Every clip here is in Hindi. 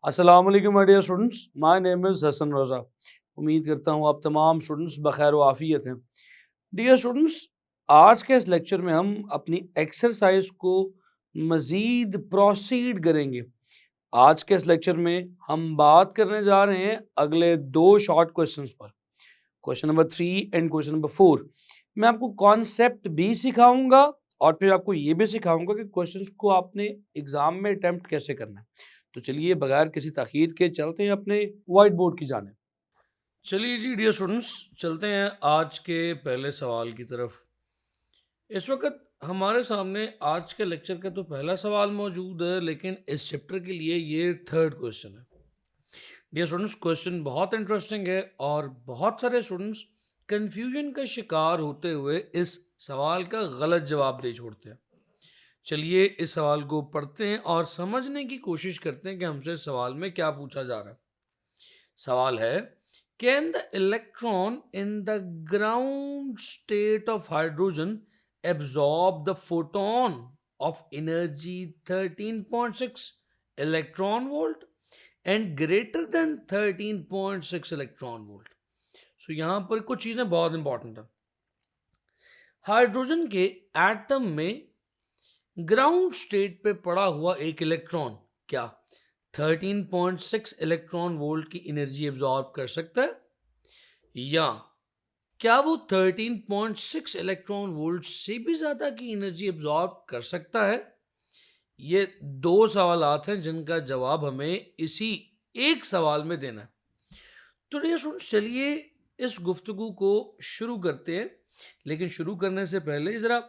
अस्सलाम वालेकुम my dear students, my name is Hasan Raza. उम्मीद करता हूँ आप तमाम स्टूडेंट्स बखैर व आफ़ियत हैं। डियर स्टूडेंट्स, आज के इस लेक्चर में हम अपनी एक्सरसाइज को मज़ीद प्रोसीड करेंगे। आज के इस लेक्चर में हम बात करने जा रहे हैं अगले दो शॉर्ट क्वेश्चंस पर, question number 3 and question number 4। मैं आपको कॉन्सेप्ट भी सिखाऊंगा और फिर आपको ये भी सिखाऊंगा कि क्वेश्चंस को आपने एग्जाम में अटेम्प्ट कैसे करना है। तो चलिए बगैर किसी ताखीर के चलते हैं अपने वाइट बोर्ड की जाने। चलिए जी डियर स्टूडेंट्स, चलते हैं आज के पहले सवाल की तरफ। इस वक्त हमारे सामने आज के लेक्चर का तो पहला सवाल मौजूद है, लेकिन इस चैप्टर के लिए ये थर्ड क्वेश्चन है। डियर स्टूडेंट्स, क्वेश्चन बहुत इंटरेस्टिंग है और बहुत सारे स्टूडेंट्स कंफ्यूजन का शिकार होते हुए इस सवाल का गलत जवाब दे छोड़ते हैं। चलिए इस सवाल को पढ़ते हैं और समझने की कोशिश करते हैं कि हमसे इस सवाल में क्या पूछा जा रहा है। सवाल है, can the electron in the ground state of hydrogen absorb the photon of energy 13.6 electron volt and greater than 13.6 electron volt. So यहां पर कुछ चीजें बहुत इंपॉर्टेंट है। हाइड्रोजन के एटम में ग्राउंड स्टेट पे पड़ा हुआ एक इलेक्ट्रॉन क्या 13.6 इलेक्ट्रॉन वोल्ट की एनर्जी एब्जॉर्ब कर सकता है, या क्या वो 13.6 इलेक्ट्रॉन वोल्ट से भी ज्यादा की एनर्जी एब्जॉर्ब कर सकता है? ये दो सवालात हैं जिनका जवाब हमें इसी एक सवाल में देना है। तो चलिए इस गुफ्तगू को शुरू करते हैं, लेकिन शुरू करने से पहले ज़रा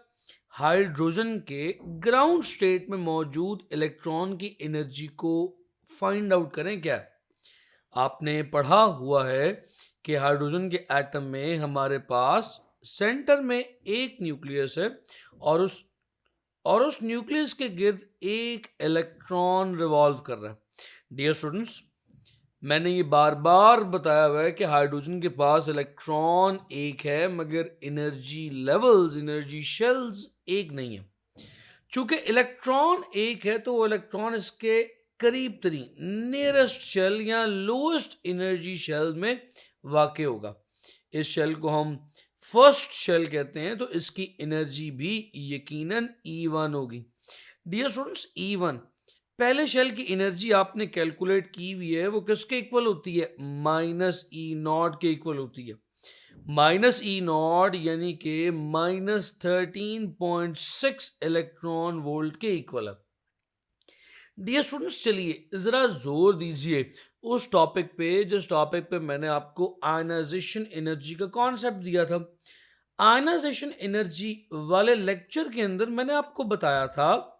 हाइड्रोजन के ग्राउंड स्टेट में मौजूद इलेक्ट्रॉन की एनर्जी को फाइंड आउट करें। क्या आपने पढ़ा हुआ है कि हाइड्रोजन के एटम में हमारे पास सेंटर में एक न्यूक्लियस है और उस न्यूक्लियस के गिर्द एक इलेक्ट्रॉन रिवॉल्व कर रहा है। डियर स्टूडेंट्स, मैंने ये बार बार बताया हुआ है कि हाइड्रोजन के पास इलेक्ट्रॉन एक है, मगर एनर्जी लेवल्स, एनर्जी शेल्स एक नहीं है। चूंकि इलेक्ट्रॉन एक है तो वो इलेक्ट्रॉन इसके करीब तरीन नियरेस्ट शेल या लोएस्ट एनर्जी शेल में वाक़ होगा। इस शेल को हम फर्स्ट शेल कहते हैं, तो इसकी एनर्जी भी यकीनन E1 होगी। डियर स्टूडेंट्स, E1 पहले शेल की एनर्जी आपने कैलकुलेट की हुई है, वो किसके इक्वल होती है? -E0 के इक्वल होती है। -E0 यानी कि -13.6 इलेक्ट्रॉन वोल्ट के इक्वल है। डियर स्टूडेंट्स, चलिए जरा जोर दीजिए उस टॉपिक पे जिस टॉपिक पे मैंने आपको आयनाइजेशन एनर्जी का कॉन्सेप्ट दिया था। आयनाइजेशन एनर्जी वाले लेक्चर के अंदर मैंने आपको बताया था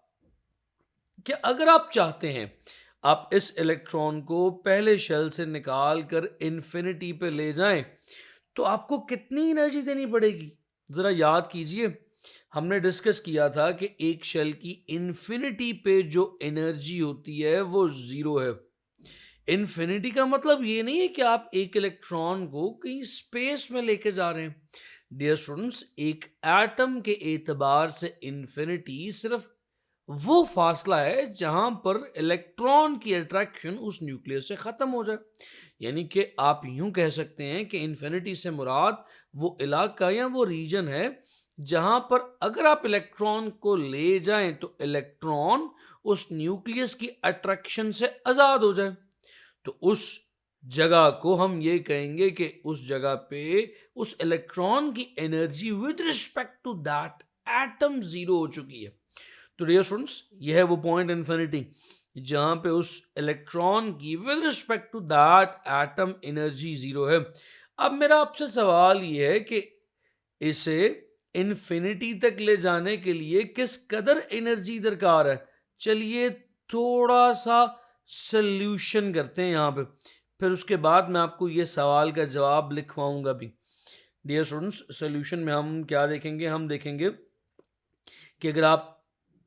कि अगर आप चाहते हैं आप इस इलेक्ट्रॉन को पहले शेल से निकाल कर इन्फिनिटी पे ले जाएं, तो आपको कितनी एनर्जी देनी पड़ेगी? जरा याद कीजिए, हमने डिस्कस किया था कि एक शेल की इन्फिनिटी पे जो एनर्जी होती है वो जीरो है। इन्फिनिटी का मतलब ये नहीं है कि आप एक इलेक्ट्रॉन को कहीं स्पेस में लेके जा रहे हैं। डियर स्टूडेंट्स, एक एटम के एतबार से इन्फिनिटी सिर्फ वो फासला है जहां पर इलेक्ट्रॉन की अट्रैक्शन उस न्यूक्लियस से खत्म हो जाए। यानी कि आप यूं कह सकते हैं कि इन्फिनिटी से मुराद वो इलाका या वो रीजन है जहां पर अगर आप इलेक्ट्रॉन को ले जाएं तो इलेक्ट्रॉन उस न्यूक्लियस की अट्रैक्शन से आजाद हो जाए। तो उस जगह को हम ये कहेंगे कि उस जगह पे उस इलेक्ट्रॉन की energy with respect to that atom zero हो चुकी है। तो डियर स्टूडेंट्स, यह है वो पॉइंट इन्फिनिटी जहां पे उस इलेक्ट्रॉन की with respect to that atom energy zero है। अब मेरा आपसे सवाल यह है कि इसे इन्फिनिटी तक ले जाने के लिए किस कदर एनर्जी दरकार है? चलिए थोड़ा सा सल्यूशन करते हैं यहाँ पे, फिर उसके बाद मैं आपको ये सवाल का जवाब लिखवाऊंगा भी। डियर स्टूडेंट्स, सॉल्यूशन में हम क्या देखेंगे? हम देखेंगे कि अगर आप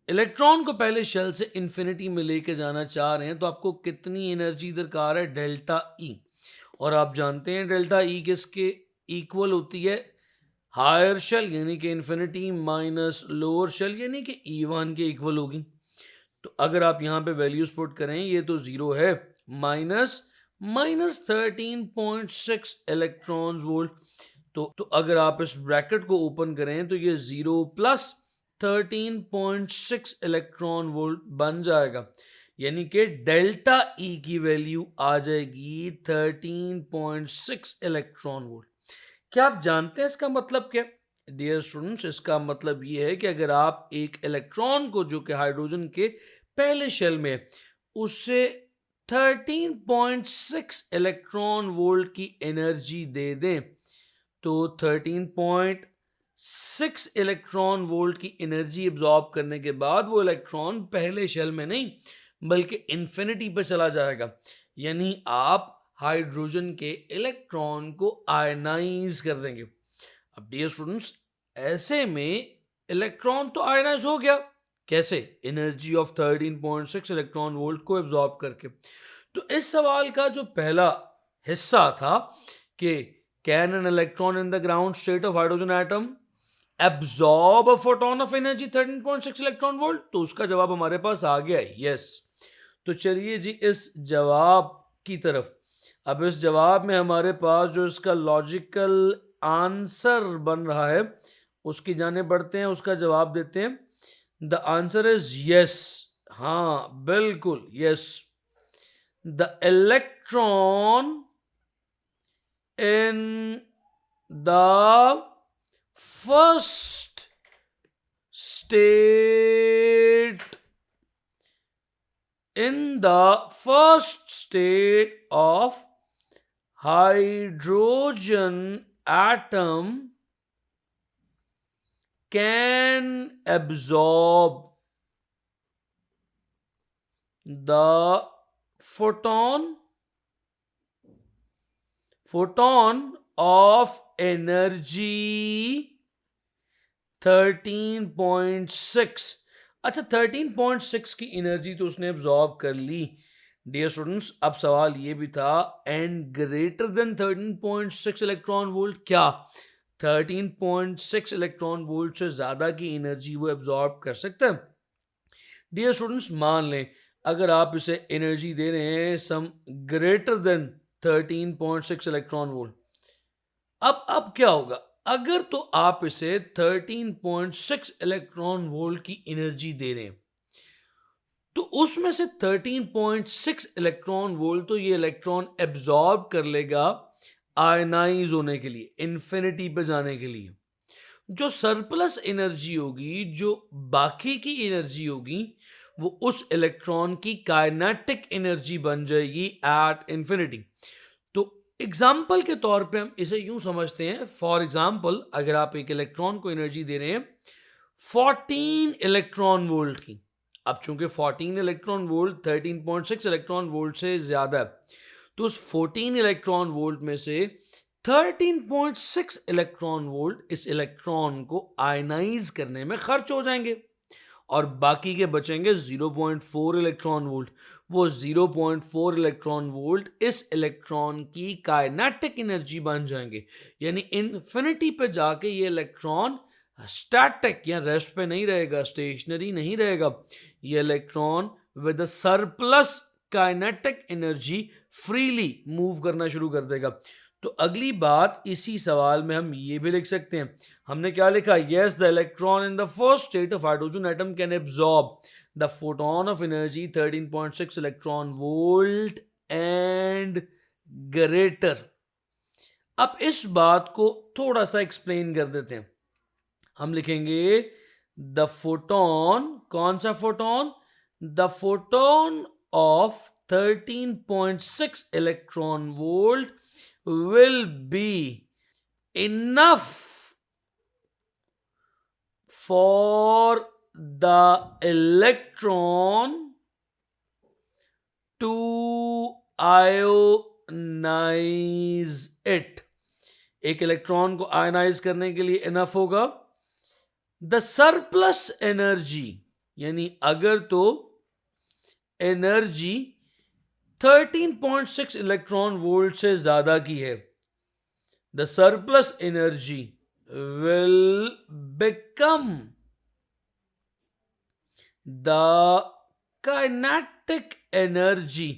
इलेक्ट्रॉन को पहले शेल से इन्फिनिटी में लेके जाना चाह रहे हैं तो आपको कितनी एनर्जी दरकार है? Delta E. और आप जानते हैं डेल्टा ई किसके इक्वल होती है? हायर शेल यानी कि इन्फिनिटी माइनस लोअर शेल यानी कि E1 के इक्वल होगी। तो अगर आप यहाँ पे वैल्यूज पुट करें, ये तो जीरो है, माइनस माइनस 13.6 इलेक्ट्रॉन वोल्ट। तो अगर आप इस ब्रैकेट को ओपन करें तो ये 0 प्लस 13.6 इलेक्ट्रॉन वोल्ट बन जाएगा, यानी कि डेल्टा ई की वैल्यू आ जाएगी 13.6 इलेक्ट्रॉन वोल्ट। क्या आप जानते हैं इसका मतलब क्या? डियर स्टूडेंट्स, इसका मतलब ये है कि अगर आप एक इलेक्ट्रॉन को, जो कि हाइड्रोजन के पहले शेल में है, उससे 13.6 इलेक्ट्रॉन वोल्ट की एनर्जी दे दें, तो 13.6 इलेक्ट्रॉन वोल्ट की एनर्जी एब्जॉर्ब करने के बाद वो इलेक्ट्रॉन पहले शेल में नहीं बल्कि इंफिनिटी पे चला जाएगा, यानी आप हाइड्रोजन के इलेक्ट्रॉन को आयनाइज कर देंगे। अब डियर स्टूडेंट्स, ऐसे में इलेक्ट्रॉन तो आयनाइज हो गया, कैसे? एनर्जी ऑफ 13.6 इलेक्ट्रॉन वोल्ट को एब्जॉर्ब करके। तो इस सवाल का जो पहला हिस्सा था कि can an electron in the ground state of hydrogen atom absorb a photon of energy 13.6 electron volt, तो उसका जवाब हमारे पास आ गया यस। तो चलिए जी इस जवाब की तरफ। अब इस जवाब में हमारे पास जो इसका लॉजिकल आंसर बन रहा है उसकी जाने बढ़ते हैं, उसका जवाब देते हैं। The answer is yes. हाँ बिल्कुल yes. The electron in the first state of hydrogen atom can absorb the photon of energy 13.6। अच्छा, 13.6 की एनर्जी तो उसने एब्जॉर्ब कर ली। डियर स्टूडेंट्स, अब सवाल ये भी था and greater than 13.6 electron volt, क्या 13.6 इलेक्ट्रॉन वोल्ट से ज्यादा की एनर्जी वो एब्जॉर्ब कर सकता है? डियर स्टूडेंट्स, मान लें अगर आप इसे एनर्जी दे रहे हैं सम ग्रेटर देन 13.6 इलेक्ट्रॉन वोल्ट, अब क्या होगा? अगर तो आप इसे 13.6 इलेक्ट्रॉन वोल्ट की एनर्जी दे रहे हैं, तो उसमें से 13.6 इलेक्ट्रॉन वोल्ट तो ये इलेक्ट्रॉन एब्जॉर्ब कर लेगा आयनाइज होने के लिए, इंफिनिटी पे जाने के लिए। जो सरप्लस एनर्जी होगी, जो बाकी की एनर्जी होगी, वो उस इलेक्ट्रॉन की काइनेटिक एनर्जी बन जाएगी एट इंफिनिटी। तो एग्जाम्पल के तौर पे हम इसे यूं समझते हैं, फॉर एग्जाम्पल अगर आप एक इलेक्ट्रॉन को एनर्जी दे रहे हैं 14 इलेक्ट्रॉन वोल्ट की। अब चूंकि 14 इलेक्ट्रॉन वोल्ट 13.6 इलेक्ट्रॉन वोल्ट से ज्यादा है, तो उस 14 इलेक्ट्रॉन वोल्ट में से 13.6 इलेक्ट्रॉन वोल्ट इस इलेक्ट्रॉन को आयनाइज करने में खर्च हो जाएंगे और बाकी के बचेंगे 0.4 इलेक्ट्रॉन वोल्ट। वो 0.4 इलेक्ट्रॉन वोल्ट इस इलेक्ट्रॉन की काइनेटिक एनर्जी बन जाएंगे, यानी इन्फिनिटी पे जाके ये इलेक्ट्रॉन स्टैटिक या रेस्ट पे नहीं रहेगा, स्टेशनरी नहीं रहेगा। ये electron with surplus kinetic energy freely move करना शुरू कर देगा। तो अगली बात इसी सवाल में हम ये भी लिख सकते हैं। हमने क्या लिखा? Yes, the electron in the first state of hydrogen atom can absorb the photon of energy 13.6 electron volt and greater. अब इस बात को थोड़ा सा एक्सप्लेन कर देते हैं। हम लिखेंगे द फोटोन, कौन सा photon? The photon of 13.6 electron volt will be enough for the electron to ionize it। एक इलेक्ट्रॉन को आयनाइज करने के लिए इनफ होगा। द सरप्लस एनर्जी, यानी अगर तो एनर्जी 13.6 इलेक्ट्रॉन वोल्ट से ज्यादा की है, the surplus energy will become the kinetic energy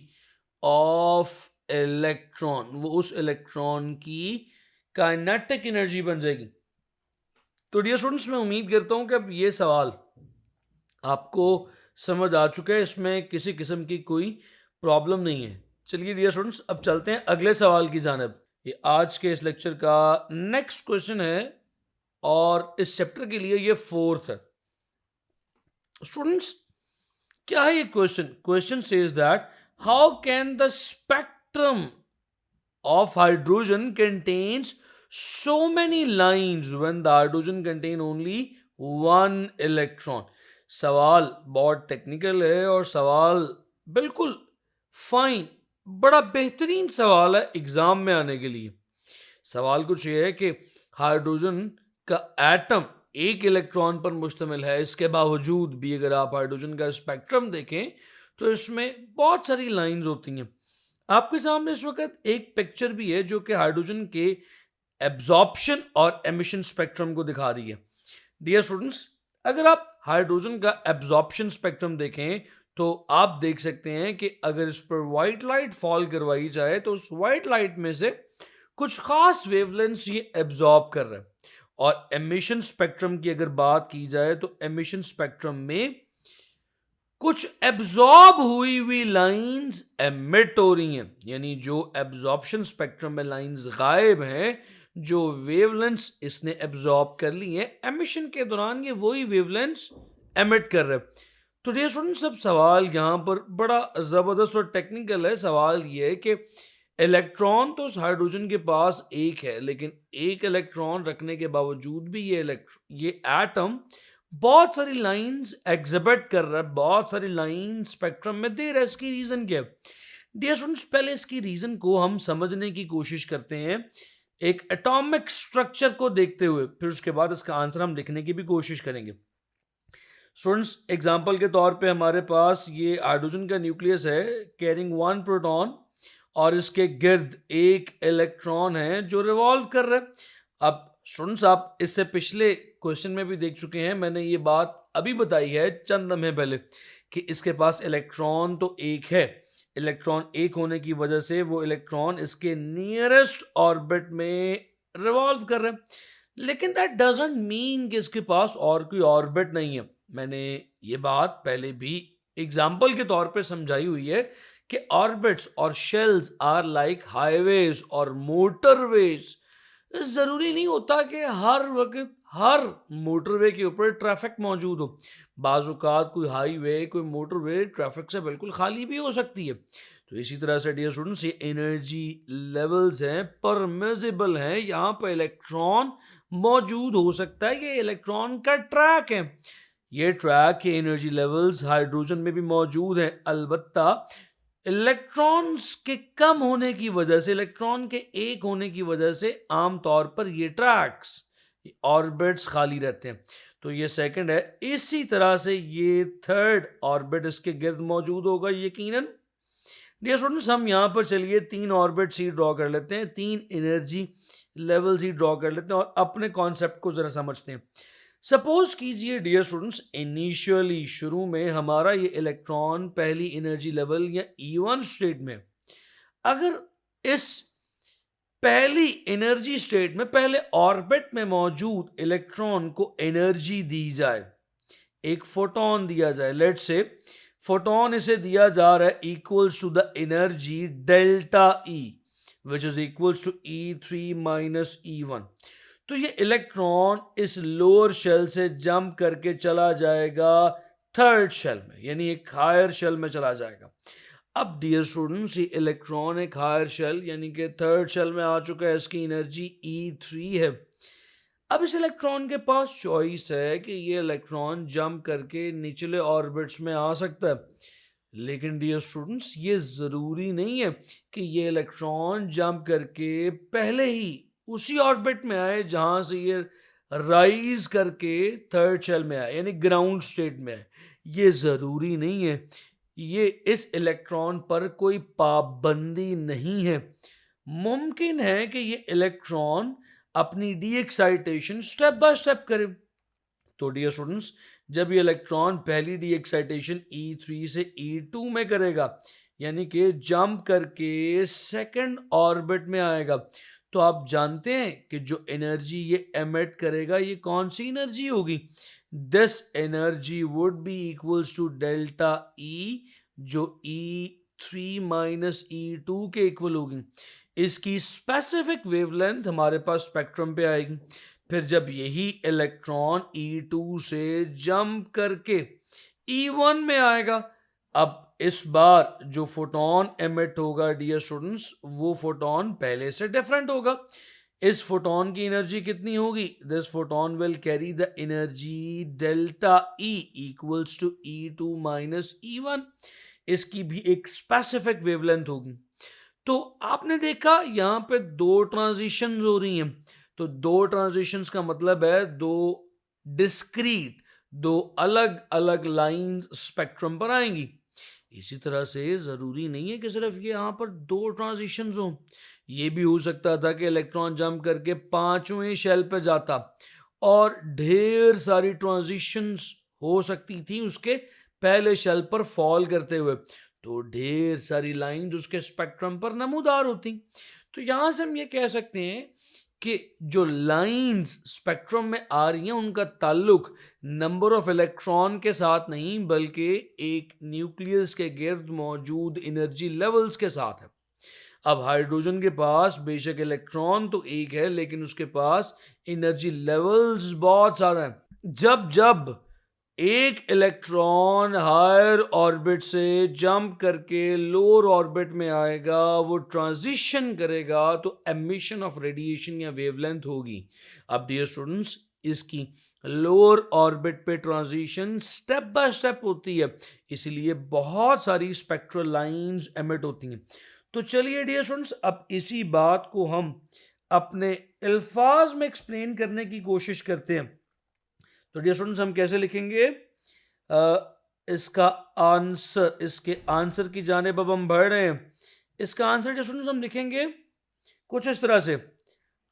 of electron, वो उस इलेक्ट्रॉन की काइनेटिक एनर्जी बन जाएगी। तो डियर स्टूडेंट्स, मैं उम्मीद करता हूं कि अब ये सवाल आपको समझ आ चुका है, इसमें किसी किस्म की कोई प्रॉब्लम नहीं है। चलिए डियर स्टूडेंट्स, अब चलते हैं अगले सवाल की जानब। ये आज के इस लेक्चर का नेक्स्ट क्वेश्चन है और इस चैप्टर के लिए ये फोर्थ है। स्टूडेंट्स, क्या है ये question? Question says that how can the spectrum of hydrogen contains so many lines when the hydrogen contain only one electron। सवाल बहुत टेक्निकल है और सवाल बिल्कुल फाइन, बड़ा बेहतरीन सवाल है एग्जाम में आने के लिए। सवाल कुछ ये है कि हाइड्रोजन का एटम एक इलेक्ट्रॉन पर मुश्तमिल है, इसके बावजूद भी अगर आप हाइड्रोजन का स्पेक्ट्रम देखें तो इसमें बहुत सारी लाइंस होती हैं। आपके सामने इस वक्त एक पिक्चर भी है जो कि हाइड्रोजन के एब्जॉर्प्शन और एमिशन स्पेक्ट्रम को दिखा रही है। डियर स्टूडेंट्स, अगर आप हाइड्रोजन का एब्जॉर्प्शन स्पेक्ट्रम देखें तो आप देख सकते हैं कि अगर इस पर व्हाइट लाइट फॉल करवाई जाए तो उस व्हाइट लाइट में से कुछ खास वेवलेंथ्स ये एब्जॉर्ब कर रहा है। और एमिशन स्पेक्ट्रम की अगर बात की जाए तो एमिशन स्पेक्ट्रम में कुछ एब्जॉर्ब हुई हुई लाइंस एमिट हो रही हैं, यानी जो एब्जॉर्प्शन स्पेक्ट्रम में लाइंस गायब हैं, जो वेवलेंथ्स इसने एब्जॉर्ब कर ली हैं, एमिशन के दौरान ये वही वेवलेंथ्स एमिट कर रहे हैं। तो डियर स्टूडेंट्स, सब सवाल यहाँ पर बड़ा ज़बरदस्त और टेक्निकल है। सवाल ये है कि इलेक्ट्रॉन तो उस हाइड्रोजन के पास एक है, लेकिन एक इलेक्ट्रॉन रखने के बावजूद भी ये एटम बहुत सारी लाइंस एग्जिबिट कर रहा है, बहुत सारी लाइन स्पेक्ट्रम में दे रहा है। इसकी रीजन क्या है? डियर स्टूडेंट्स, पहले इसकी रीजन को हम समझने की कोशिश करते हैं एक एटॉमिक स्ट्रक्चर को देखते हुए, फिर उसके बाद इसका आंसर हम लिखने की भी कोशिश करेंगे। स्टूडेंट्स, एग्जांपल के तौर पे हमारे पास ये हाइड्रोजन का न्यूक्लियस है कैरिंग वन प्रोटॉन और इसके गिर्द एक इलेक्ट्रॉन है जो रिवॉल्व कर रहा है। अब स्टूडेंट्स, आप इससे पिछले क्वेश्चन में भी देख चुके हैं, मैंने ये बात अभी बताई है चंद लम्हे पहले कि इसके पास इलेक्ट्रॉन तो एक है। इलेक्ट्रॉन एक होने की वजह से वो इलेक्ट्रॉन इसके नियरेस्ट ऑर्बिट में रिवॉल्व कर रहा है, लेकिन दैट डजंट मीन कि इसके पास और कोई ऑर्बिट नहीं है। मैंने ये बात पहले भी एग्जाम्पल के तौर पे समझाई हुई है कि ऑर्बिट्स और शेल्स आर लाइक हाईवेज और मोटरवेज। जरूरी नहीं होता कि हर वक्त हर मोटरवे के ऊपर ट्रैफिक मौजूद हो। बाज़-औक़ात कोई हाईवे, कोई मोटरवे ट्रैफिक से बिल्कुल खाली भी हो सकती है। तो इसी तरह से डियर स्टूडेंट्स, ये एनर्जी लेवल्स हैं, परमिसिबल हैं, यहाँ पर इलेक्ट्रॉन मौजूद हो सकता है। ये इलेक्ट्रॉन का ट्रैक है। ये ट्रैक के एनर्जी लेवल्स हाइड्रोजन में भी मौजूद हैं, अलबत्ता इलेक्ट्रॉन्स के कम होने की वजह से, इलेक्ट्रॉन के एक होने की वजह से आमतौर पर ये ट्रैक्स, ऑर्बिट्स खाली रहते हैं। तो ये सेकंड है। इसी तरह से ये थर्ड ऑर्बिट इसके गिर्द मौजूद होगा यकीनन। डियर स्टूडेंट्स, हम यहाँ पर चलिए तीन ऑर्बिट्स ही ड्रॉ कर लेते हैं, तीन एनर्जी लेवल्स ही ड्रॉ कर लेते हैं और अपने कॉन्सेप्ट को जरा समझते हैं। सपोज कीजिए डियर स्टूडेंट्स, इनिशियली शुरू में हमारा ये इलेक्ट्रॉन पहली एनर्जी लेवल या E1 स्टेट में, अगर इस पहली एनर्जी स्टेट में पहले ऑर्बिट में मौजूद इलेक्ट्रॉन को एनर्जी दी जाए, एक फोटोन दिया जाए, लेट्स से फोटोन इसे दिया जा रहा है equals to the energy delta E which is equals to E3 minus E1। तो ये इलेक्ट्रॉन इस लोअर शेल से जंप करके चला जाएगा थर्ड शेल में, यानी एक हायर शेल में चला जाएगा। अब डियर स्टूडेंट्स, ये इलेक्ट्रॉन एक हायर शेल यानी कि थर्ड शेल में आ चुका है, इसकी एनर्जी E3 है। अब इस इलेक्ट्रॉन के पास चॉइस है कि ये इलेक्ट्रॉन जंप करके निचले ऑर्बिट्स में आ सकता है, लेकिन डियर स्टूडेंट्स, ये ज़रूरी नहीं है कि ये इलेक्ट्रॉन जंप करके पहले ही उसी ऑर्बिट में आए जहां से ये राइज करके थर्ड शेल में आए, यानी ग्राउंड स्टेट में आए। ये ज़रूरी नहीं है। ये इस इलेक्ट्रॉन पर कोई पाबंदी नहीं है। मुमकिन है कि ये इलेक्ट्रॉन अपनी D excitation step by step करे। तो डियर स्टूडेंट्स, जब ये इलेक्ट्रॉन पहली डी एक्साइटेशन E3 से E2 में करेगा, यानी कि जंप करके सेकंड ऑर्बिट में आएगा। तो आप जानते हैं कि जो एनर्जी ये एमिट करेगा ये कौन सी एनर्जी होगी? This energy would be equals to delta E, जो E3 - E2 के इक्वल होगी। इसकी स्पेसिफिक वेवलेंथ हमारे पास स्पेक्ट्रम पे आएगी। फिर जब यही इलेक्ट्रॉन E2 से जंप करके E1 में आएगा, अब इस बार जो फोटोन एमिट होगा डियर स्टूडेंट्स, वो फोटोन पहले से डिफरेंट होगा। इस फोटोन की एनर्जी कितनी होगी? This photon will carry the energy delta E equals to E2 - E1। इसकी भी एक स्पेसिफिक वेवलेंथ होगी। तो आपने देखा यहां पे दो ट्रांजिशंस हो रही हैं। तो दो ट्रांजिशंस का मतलब है दो डिस्क्रीट, दो अलग अलग लाइंस स्पेक्ट्रम पर आएंगी। इसी तरह से जरूरी नहीं है कि सिर्फ ये यहां पर दो ट्रांजिशंस हो। ये भी हो सकता था कि इलेक्ट्रॉन जंप करके पांचवें शेल पे जाता और ढेर सारी ट्रांजिशंस हो सकती थी उसके पहले शेल पर फॉल करते हुए। तो ढेर सारी लाइंस उसके स्पेक्ट्रम पर नमूदार होती। तो यहां से हम ये कह सकते हैं कि जो लाइंस स्पेक्ट्रम में आ रही हैं उनका ताल्लुक नंबर ऑफ इलेक्ट्रॉन के साथ नहीं, बल्कि एक न्यूक्लियस के गिर्द मौजूद एनर्जी लेवल्स के साथ है। अब हाइड्रोजन के पास बेशक इलेक्ट्रॉन तो एक है, लेकिन उसके पास एनर्जी लेवल्स बहुत सारा है। जब जब एक इलेक्ट्रॉन हायर ऑर्बिट से जंप करके लोअर ऑर्बिट में आएगा, वो ट्रांजिशन करेगा तो एमिशन ऑफ रेडिएशन या वेवलेंथ होगी। अब डियर स्टूडेंट्स, इसकी लोअर ऑर्बिट पे ट्रांजिशन स्टेप बाय स्टेप होती है, इसीलिए बहुत सारी स्पेक्ट्रल लाइंस एमिट होती हैं। तो चलिए डियर स्टूडेंट्स, अब इसी बात को हम अपने अल्फाज में एक्सप्लेन करने की कोशिश करते हैं। तो डियर स्टूडेंट्स, हम कैसे लिखेंगे इसका आंसर? इसके आंसर की जानिब अब हम बढ़ रहे हैं। इसका आंसर डियर स्टूडेंट्स हम लिखेंगे कुछ इस तरह से।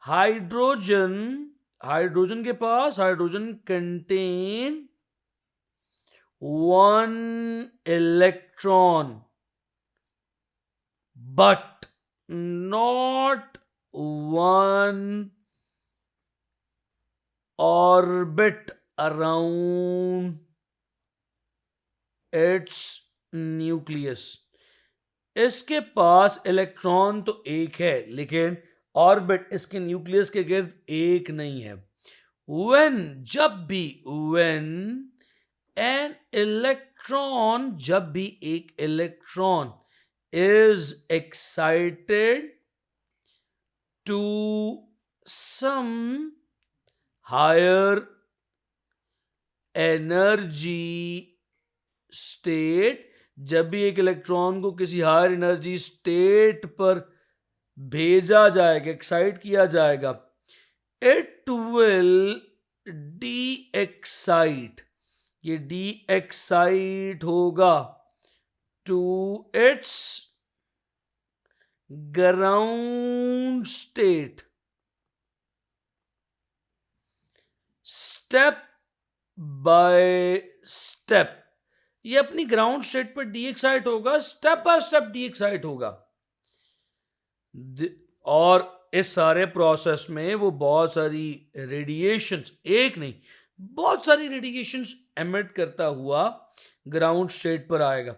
हाइड्रोजन, हाइड्रोजन के पास, hydrogen contain 1 electron but not 1 orbit around its nucleus. इसके पास इलेक्ट्रॉन तो एक है, लेकिन ऑर्बिट इसके न्यूक्लियस के गिर्द एक नहीं है। when, जब भी, when an electron, जब भी एक electron is excited to some higher energy state, जब भी एक इलेक्ट्रॉन को किसी हायर एनर्जी स्टेट पर भेजा जाएगा, एक्साइट किया जाएगा, इट विल डी एक्साइट, ये डी एक्साइट होगा to its ground state, step by step. ये अपनी ग्राउंड स्टेट पर डी एक्साइट होगा, step by step de-excite होगा। और इस सारे प्रोसेस में वो बहुत सारी रेडिएशंस, एक नहीं बहुत सारी रेडिएशंस एमिट करता हुआ ग्राउंड स्टेट पर आएगा।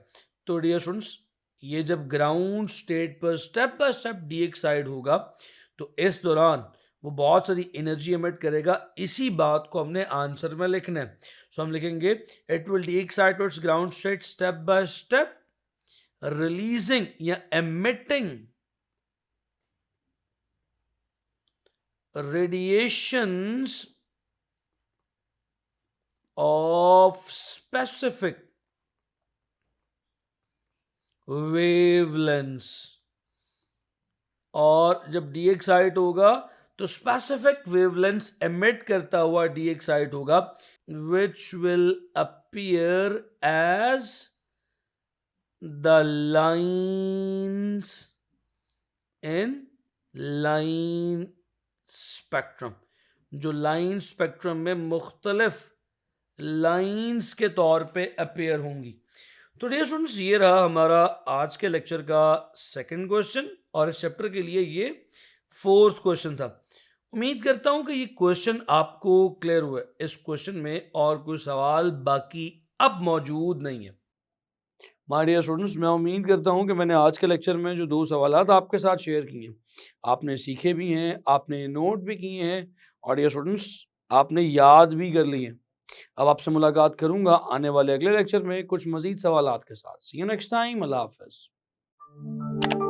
तो डियर स्टूडेंट्स, ये जब ग्राउंड स्टेट पर step by step de-excite होगा, तो इस दौरान वो बहुत सारी एनर्जी एमिट करेगा। इसी बात को हमने आंसर में लिखना है। सो हम लिखेंगे it will D excite towards ground state step by step, releasing या emitting radiations of specific wavelengths। और जब डी एक्साइट होगा तो स्पेसिफिक वेवलेंथ्स एमिट करता हुआ डी एक्साइट होगा, which will appear as the lines in line spectrum, जो लाइन स्पेक्ट्रम में मुख्तलिफ लाइंस के तौर पे अपेयर होंगी। तो डियर स्टूडेंट्स, ये रहा हमारा आज के लेक्चर का सेकंड क्वेश्चन और इस चैप्टर के लिए ये फोर्थ क्वेश्चन था। उम्मीद करता हूं कि ये क्वेश्चन आपको क्लियर हुआ है। इस क्वेश्चन में और कोई सवाल बाकी अब मौजूद नहीं है। माय डियर स्टूडेंट्स, मैं उम्मीद करता हूं कि मैंने आज के लेक्चर में जो 2 सवालात आपके साथ शेयर किए हैं, आपने सीखे भी हैं, आपने नोट भी किए हैं और डियर स्टूडेंट्स, आपने याद भी कर लिए हैं। अब आपसे मुलाकात करूंगा आने वाले अगले लेक्चर में कुछ मजीद सवालात के साथ। सी यू नेक्स्ट टाइम। अल्लाह हाफ़िज़।